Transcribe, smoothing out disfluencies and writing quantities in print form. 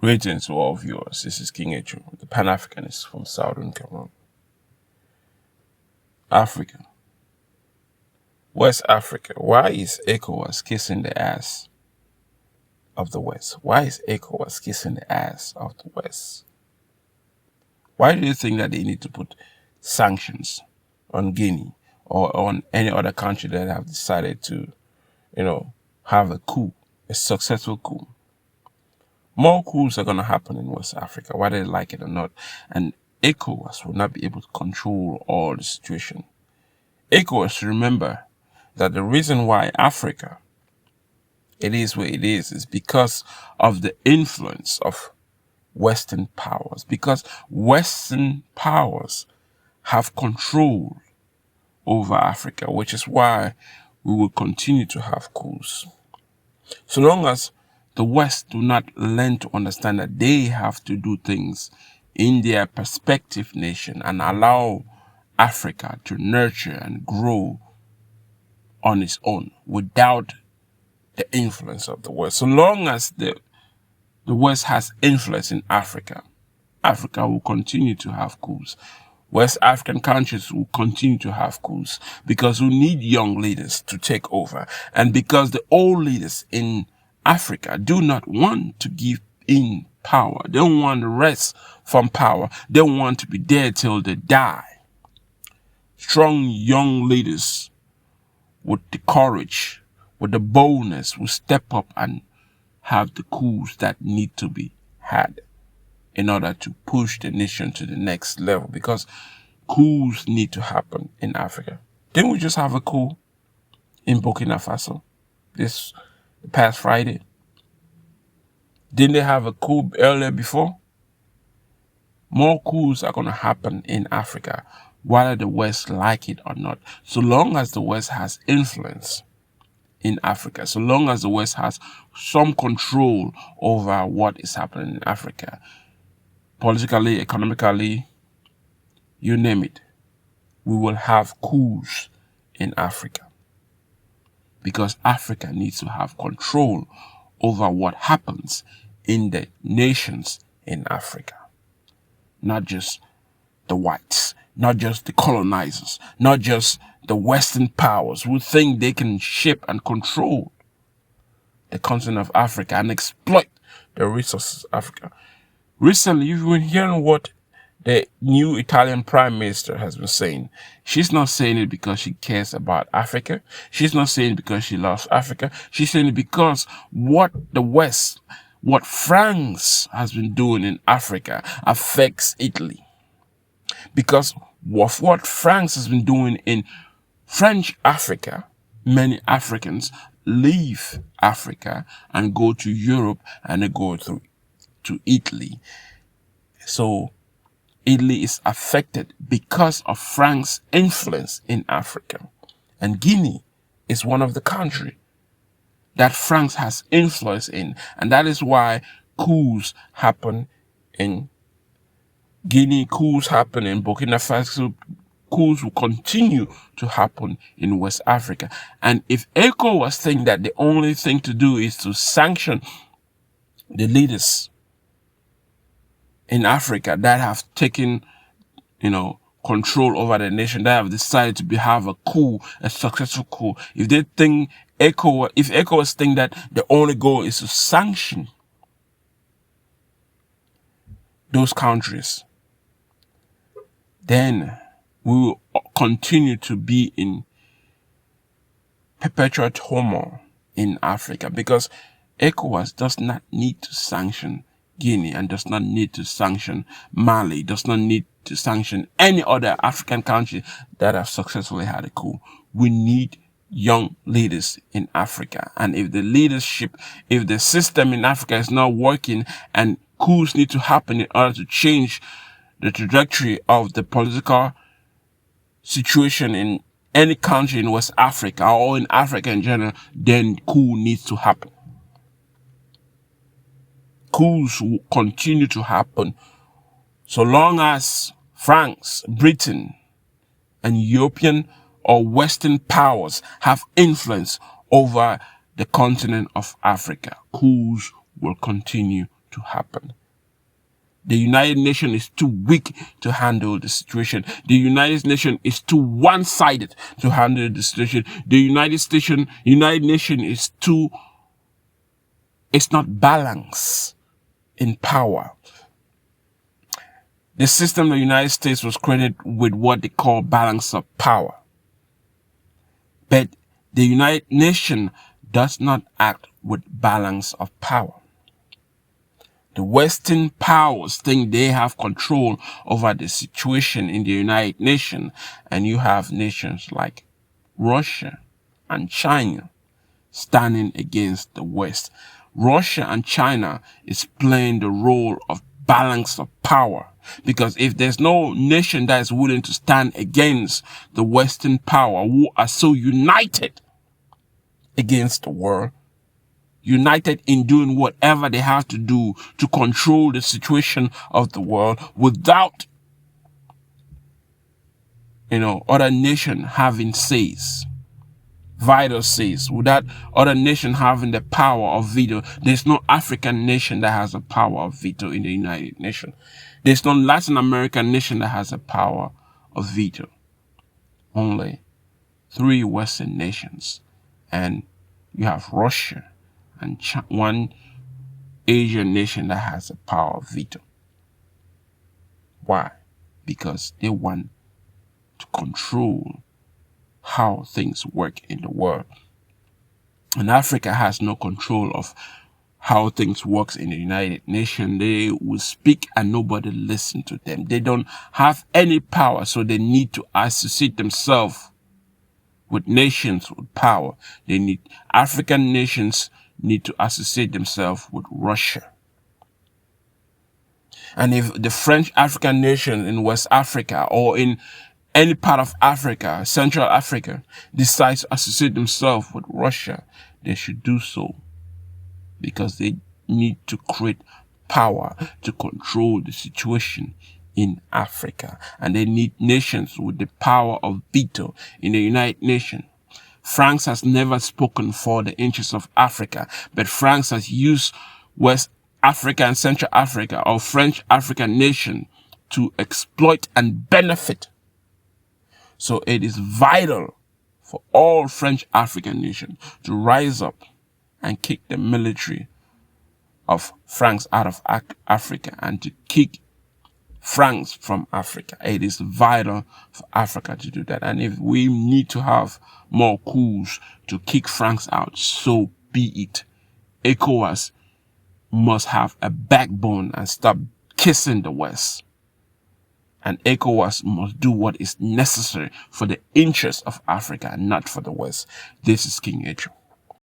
Greetings to all viewers. This is King Echo, the Pan-Africanist from Southern Cameroon. Africa. West Africa. Why is ECOWAS kissing the ass of the West? Why is ECOWAS kissing the ass of the West? Why do you think that they need to put sanctions on Guinea or on any other country that have decided to, have a coup, a successful coup? More coups are going to happen in West Africa, whether they like it or not. And ECOWAS will not be able to control all the situation. ECOWAS should remember that the reason why Africa, it is where it is because of the influence of Western powers. Because Western powers have control over Africa, which is why we will continue to have coups. So long as the West do not learn to understand that they have to do things in their perspective nation and allow Africa to nurture and grow on its own without the influence of the West. So long as the West has influence in Africa, Africa will continue to have coups. West African countries will continue to have coups because we need young leaders to take over. And because the old leaders in Africa do not want to give in power. They don't want to rest from power. They want to be there till they die. Strong young leaders with the courage, with the boldness, will step up and have the coups that need to be had in order to push the nation to the next level. Because coups need to happen in Africa. Didn't we just have a coup in Burkina Faso this past Friday? Didn't they have a coup earlier before? More coups are going to happen in Africa, whether the West like it or not. So long as the West has influence in Africa, so long as the West has some control over what is happening in Africa, politically, economically, you name it, we will have coups in Africa. Because Africa needs to have control over what happens in the nations in Africa. Not just the whites, not just the colonizers, not just the Western powers who think they can shape and control the continent of Africa and exploit the resources of Africa. Recently, you've been hearing what the new Italian Prime Minister has been saying. She's not saying it because she cares about Africa. She's not saying it because she loves Africa. She's saying it because what the West, what France has been doing in Africa affects Italy. Because of what France has been doing in French Africa, many Africans leave Africa and go to Europe and they go to Italy. So Italy is affected because of France's influence in Africa. And Guinea is one of the countries that France has influence in. And that is why coups happen in Guinea, coups happen in Burkina Faso, coups will continue to happen in West Africa. And if ECOWAS think that the only thing to do is to sanction the leaders in Africa that have taken, control over the nation, that have decided to have a coup, a successful coup. If they think if ECOWAS think that the only goal is to sanction those countries, then we will continue to be in perpetual turmoil in Africa, because ECOWAS does not need to sanction Guinea and does not need to sanction Mali, does not need to sanction any other African country that have successfully had a coup. We need young leaders in Africa. And if the system in Africa is not working and coups need to happen in order to change the trajectory of the political situation in any country in West Africa or in Africa in general, then coup needs to happen. Coups will continue to happen so long as France, Britain, and European or Western powers have influence over the continent of Africa. Coups will continue to happen. The United Nations is too weak to handle the situation. The United Nations is too one-sided to handle the situation. The United Nations is too, it's not balanced in power. The system of the United States was created with what they call balance of power. But the United Nations does not act with balance of power. The Western powers think they have control over the situation in the United Nations, and you have nations like Russia and China standing against the West. Russia and China is playing the role of balance of power, because if there's no nation that is willing to stand against the Western power who are so united against the world, united in doing whatever they have to do to control the situation of the world without, other nation having says, vital says, without other nation having the power of veto. There's no African nation that has a power of veto in the United Nations. There's no Latin American nation that has a power of veto. Only 3 Western nations, and you have Russia and one Asian nation that has a power of veto. Why? Because they want to control how things work in the world. And Africa has no control of how things work in the United Nations. They will speak and nobody listen to them. They don't have any power, so they need to associate themselves with nations with power. African nations need to associate themselves with Russia. And if the French African nation in West Africa or in any part of Africa, Central Africa, decides to associate themselves with Russia, they should do so, because they need to create power to control the situation in Africa. And they need nations with the power of veto in the United Nations. France has never spoken for the interests of Africa, but France has used West Africa and Central Africa or French African nation to exploit and benefit. So it is vital for all French African nations to rise up and kick the military of France out of Africa and to kick France from Africa. It is vital for Africa to do that. And if we need to have more coups to kick France out, so be it. ECOWAS must have a backbone and stop kissing the West. And ECOWAS must do what is necessary for the interests of Africa and not for the West. This is King Echo.